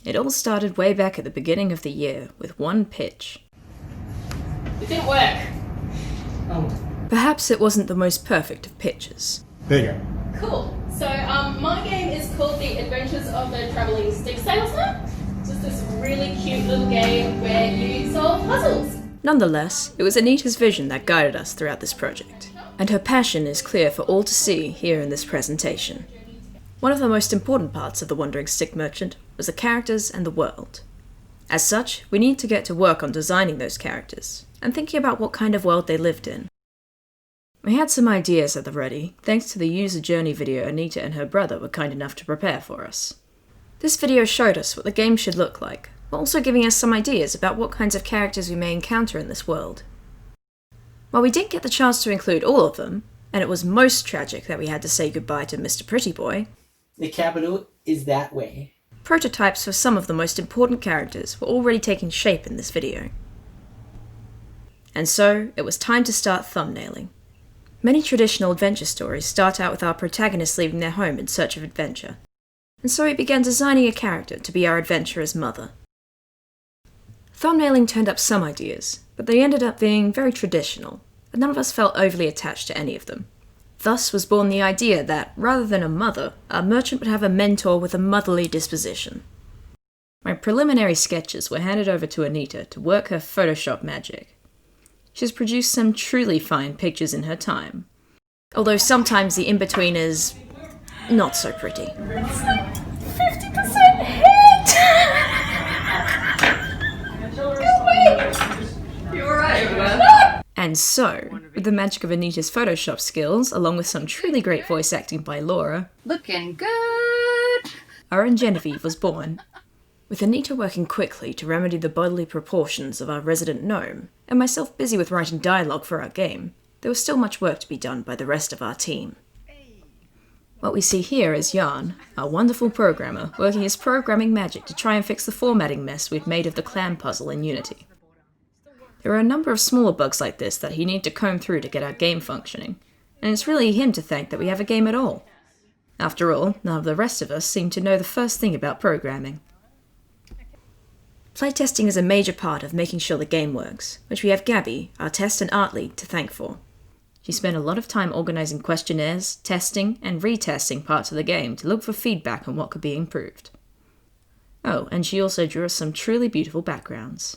It all started way back at the beginning of the year with one pitch. It didn't work. Perhaps it wasn't the most perfect of pitches. There you go. Cool. So, my game is called The Adventures of the Travelling Stick Salesman. Just this really cute little game where you solve puzzles. Nonetheless, it was Anita's vision that guided us throughout this project, and her passion is clear for all to see here in this presentation. One of the most important parts of The Wandering Stick Merchant was the characters and the world. As such, we need to get to work on designing those characters, and thinking about what kind of world they lived in. We had some ideas at the ready, thanks to the user journey video Anita and her brother were kind enough to prepare for us. This video showed us what the game should look like, but also giving us some ideas about what kinds of characters we may encounter in this world. While we didn't get the chance to include all of them, and it was most tragic that we had to say goodbye to Mr. Pretty Boy, the capital is that way. Prototypes for some of the most important characters were already taking shape in this video. And so, it was time to start thumbnailing. Many traditional adventure stories start out with our protagonists leaving their home in search of adventure, and so we began designing a character to be our adventurer's mother. Thumbnailing turned up some ideas, but they ended up being very traditional, and none of us felt overly attached to any of them. Thus was born the idea that, rather than a mother, our merchant would have a mentor with a motherly disposition. My preliminary sketches were handed over to Anita to work her Photoshop magic. She's produced some truly fine pictures in her time, although sometimes the in-between is not so pretty. It's like 50% hit! You alright, everyone? And so, with the magic of Anita's Photoshop skills, along with some truly great voice acting by Laura, Looking good! our own Genevieve was born. With Anita working quickly to remedy the bodily proportions of our resident gnome, and myself busy with writing dialogue for our game, there was still much work to be done by the rest of our team. What we see here is Jan, our wonderful programmer, working his programming magic to try and fix the formatting mess we'd made of the clam puzzle in Unity. There are a number of smaller bugs like this that he needed to comb through to get our game functioning, and it's really him to thank that we have a game at all. After all, none of the rest of us seem to know the first thing about programming. Playtesting is a major part of making sure the game works, which we have Gabby, our test and art lead, to thank for. She spent a lot of time organising questionnaires, testing, and retesting parts of the game to look for feedback on what could be improved. Oh, and she also drew us some truly beautiful backgrounds.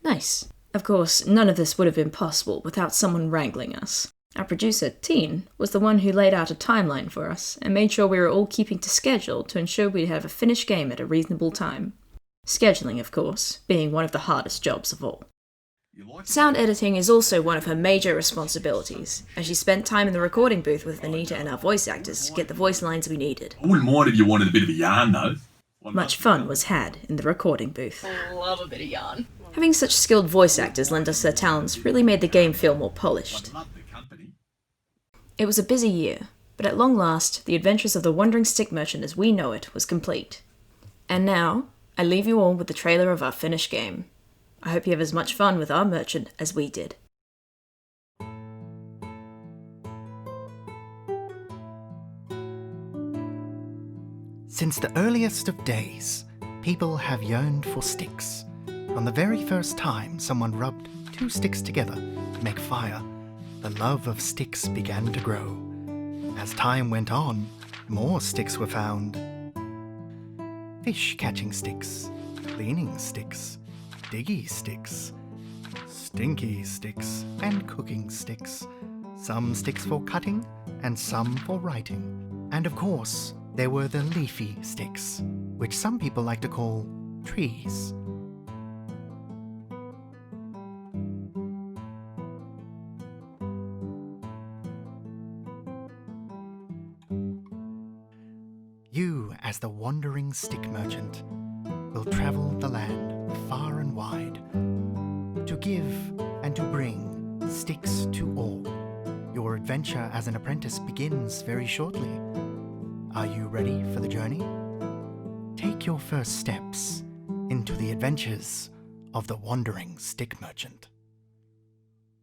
Nice. Of course, none of this would have been possible without someone wrangling us. Our producer, Teen, was the one who laid out a timeline for us and made sure we were all keeping to schedule to ensure we'd have a finished game at a reasonable time. Scheduling, of course, being one of the hardest jobs of all. Sound editing is also one of her major responsibilities, as she spent time in the recording booth with Anita and our voice actors to get the voice lines we needed. I wouldn't mind if you wanted a bit of a yarn, though. Much fun was had in the recording booth. Love a bit of yarn. Having such skilled voice actors lend us their talents really made the game feel more polished. It was a busy year, but at long last, the adventures of the Wandering Stick Merchant as we know it was complete. And now, I leave you all with the trailer of our finished game. I hope you have as much fun with our merchant as we did. Since the earliest of days, people have yearned for sticks. From the very first time someone rubbed two sticks together to make fire, the love of sticks began to grow. As time went on, more sticks were found. Fish catching sticks, cleaning sticks, diggy sticks, stinky sticks, and cooking sticks. Some sticks for cutting, and some for writing. And of course, there were the leafy sticks, which some people like to call trees. You, as the Wandering Stick Merchant, will travel the land far and wide to give and to bring sticks to all. Your adventure as an apprentice begins very shortly. Are you ready for the journey? Take your first steps into the adventures of the Wandering Stick Merchant.